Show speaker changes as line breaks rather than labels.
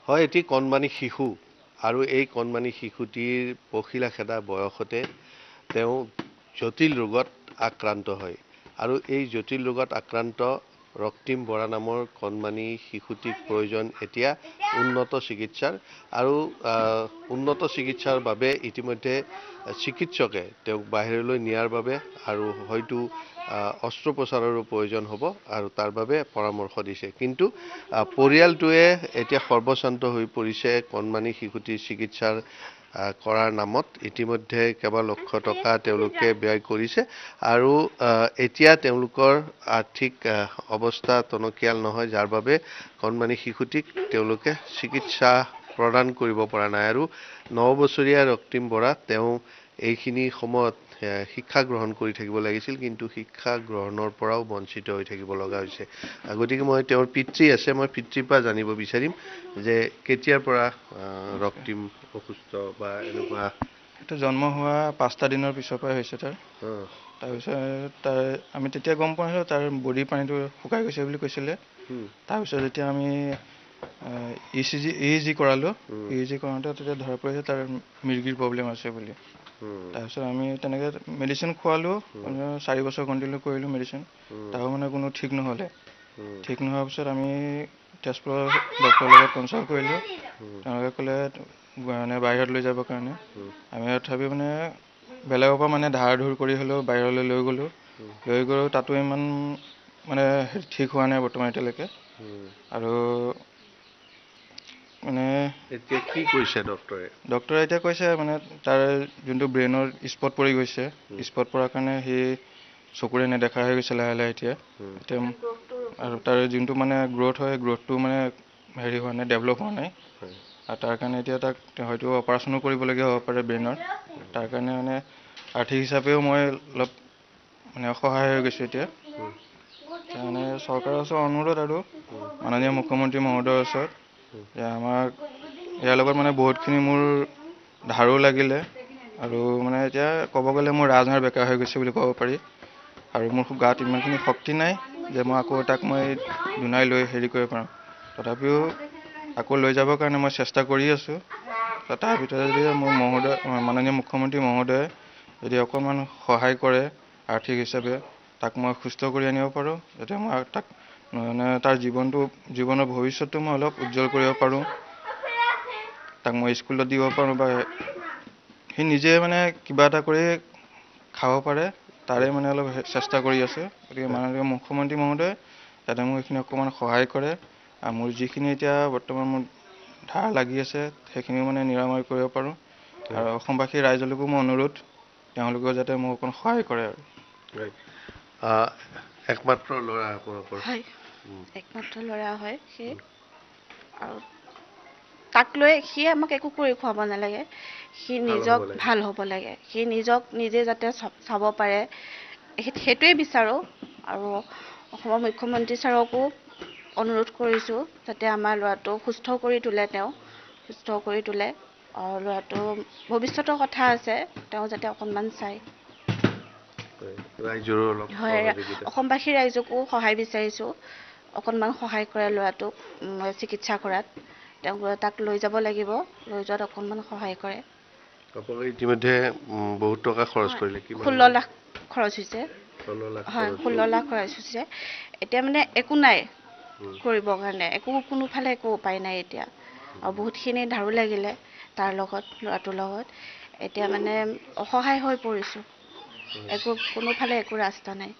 হয় এটি কণমানি শিশু আৰু এই কণমানি শিশুটিৰ পখিলা খেদা বয়সতে তেওঁ জটিল ৰোগত আক্ৰান্ত হয় আৰু এই জটিল ৰোগত আক্ৰান্ত ৰক্তিম বৰা নামৰ কণমানি শিশুটিক প্ৰয়োজন এতিয়া উন্নত চিকিৎসাৰ আৰু উন্নত চিকিৎসাৰ বাবে ইতিমধ্যে চিকিৎসকে তেওঁক বাহিৰলৈ নিয়াৰ বাবে আৰু হয়তো অস্ত্ৰোপচাৰৰো প্ৰয়োজন হ'ব আৰু তাৰ বাবে পৰামৰ্শ দিছে কিন্তু পৰিয়ালটোৱে এতিয়া সৰ্বশান্ত হৈ পৰিছে কণমানি শিশুটিৰ চিকিৎসাৰ কৰাৰ নামত ইতিমধ্যে কেইবা লক্ষ টকা তেওঁলোকে ব্যয় কৰিছে আৰু এতিয়া তেওঁলোকৰ আৰ্থিক অৱস্থা টনকিয়াল নহয় যাৰ বাবে কণমানি শিশুটিক তেওঁলোকে চিকিৎসা প্ৰদান কৰিব পৰা নাই আৰু 9 বছৰীয়া ৰক্তিম বৰা তেওঁ এইখিনি সময়ত শিক্ষা গ্ৰহণ কৰি থাকিব লাগিছিল কিন্তু শিক্ষা গ্ৰহণৰ পৰাও বঞ্চিত হৈ থাকিব লগা হৈছে গতিকে মই তেওঁৰ পিতৃ আছে মই পিতৃৰ পৰা জানিব বিচাৰিম যে কেতিয়াৰ পৰা ৰক্তিম অসুস্থ বা এনেকুৱা
এটা জন্ম হোৱা 5টা দিনৰ পিছৰ পৰাই হৈছে তাৰপিছত তাৰ আমি তেতিয়া গম পাইছোঁ তাৰ বডি পানীটো শুকাই গৈছে বুলি কৈছিলে তাৰপিছত যেতিয়া আমি EEG কৰালোঁ EEG কৰাওঁতে তেতিয়া ধৰা পৰিছে তাৰ মিৰ্গীৰ প্ৰব্লেম আছে বুলি তাৰপিছত আমি তেনেকৈ মেডিচিন খোৱালোঁ 4 বছৰ কণ্টিনিউ কৰিলোঁ মেডিচিন তাৰো মানে কোনো ঠিক নহ'লে ঠিক নোহোৱাৰ পিছত আমি তেজপুৰৰ ডক্টৰৰ লগত কনচাল্ট কৰিলোঁ তেওঁলোকে ক'লে মানে বাহিৰত লৈ যাবৰ কাৰণে আমি তথাপি মানে বেলেগৰ পৰা মানে ধাৰ ধুৰ কৰি হ'লেও বাহিৰলৈ লৈ গ'লোঁ তাতো ইমান মানে ঠিক হোৱা নাই বৰ্তমান এতিয়ালৈকে আৰু মানে
এতিয়া কি কৈছে
ডক্টৰে এতিয়া কৈছে মানে তাৰ যোনটো ব্ৰেইনৰ স্পট পৰি গৈছে স্পট পৰাৰ কাৰণে সি চকুৰে নেদেখা হৈ গৈছে লাহে লাহে এতিয়া আৰু তাৰ যোনটো মানে গ্ৰ'থ হয় গ্ৰ'থটো মানে হেৰি হোৱা নাই ডেভেলপ হোৱা নাই আৰু তাৰ কাৰণে এতিয়া তাক হয়তো অপাৰেশ্যনো কৰিবলগীয়া হ'ব পাৰে ব্ৰেইনৰ তাৰ কাৰণে মানে আৰ্থিক হিচাপেও মই অলপ মানে অসহায় হৈ গৈছোঁ এতিয়া মানে চৰকাৰৰ ওচৰত অনুৰোধ আৰু মাননীয় মুখ্যমন্ত্ৰী মহোদয়ৰ ওচৰত যে আমাক ইয়াৰ লগত মানে বহুতখিনি মোৰ ধাৰো লাগিলে আৰু মানে এতিয়া ক'ব গ'লে মোৰ ৰাজহাড় বেকাৰ হৈ গৈছে বুলি ক'ব পাৰি আৰু মোৰ গাত ইমানখিনি শক্তি নাই যে মই আকৌ তাক মই দুনাই লৈ হেৰি কৰিব পাৰোঁ তথাপিও আকৌ লৈ যাবৰ কাৰণে মই চেষ্টা কৰি আছোঁ তাৰ ভিতৰত যদি মোৰ মাননীয় মুখ্যমন্ত্ৰী মহোদয়ে যদি অকণমান সহায় কৰে আৰ্থিক হিচাপে তাক মই সুস্থ কৰি আনিব পাৰোঁ যাতে মই তাক মানে তাৰ জীৱনৰ ভৱিষ্যতটো মই অলপ উজ্জ্বল কৰিব পাৰোঁ তাক মই স্কুলত দিব পাৰোঁ বা সি নিজে মানে কিবা এটা কৰি খাব পাৰে তাৰে মানে অলপ চেষ্টা কৰি আছে গতিকে মাননীয় মুখ্যমন্ত্ৰী মহোদয়ে যাতে মোক এইখিনি অকণমান সহায় কৰে আৰু মোৰ যিখিনি এতিয়া বৰ্তমান মোৰ ধাৰ লাগি আছে সেইখিনি মানে নিৰাময় কৰিব পাৰোঁ আৰু অসমবাসী ৰাইজলৈকো মই অনুৰোধ তেওঁলোকেও যাতে মোক অকণ সহায় কৰে আৰু
একমাত্ৰ ল'ৰা আপোনালোকৰ
হয় একমাত্ৰ ল'ৰা হয় সি আৰু তাক লৈ সি আমাক একো কৰি খুৱাব নালাগে সি নিজক ভাল হ'ব লাগে সি নিজক নিজে যাতে চাব পাৰে সেইটোৱে বিচাৰোঁ আৰু অসমৰ মুখ্যমন্ত্ৰী ছাৰকো অনুৰোধ কৰিছোঁ যাতে আমাৰ ল'ৰাটো সুস্থ কৰি তোলে আৰু ল'ৰাটো ভৱিষ্যতৰ কথা আছে তেওঁ যাতে অকণমান চায় হয় অসমবাসী ৰাইজকো সহায় বিচাৰিছোঁ অকণমান সহায় কৰে ল'ৰাটোক চিকিৎসা কৰাত তাক লৈ যাব লাগিব লৈ যোৱাত অকণমান সহায় কৰে
ইতিমধ্যে বহুত টকা খৰচ কৰিলে
16 লাখ খৰচ হৈছে হয় 16 লাখ খৰচ হৈছে এতিয়া মানে একো নাই কৰিবৰ কাৰণে কোনোফালে একো উপায় নাই এতিয়া আৰু বহুতখিনি ধাৰো লাগিলে তাৰ লগত ল'ৰাটোৰ লগত এতিয়া মানে অসহায় হৈ পৰিছোঁ কোনোফালে একো ৰাস্তা নাই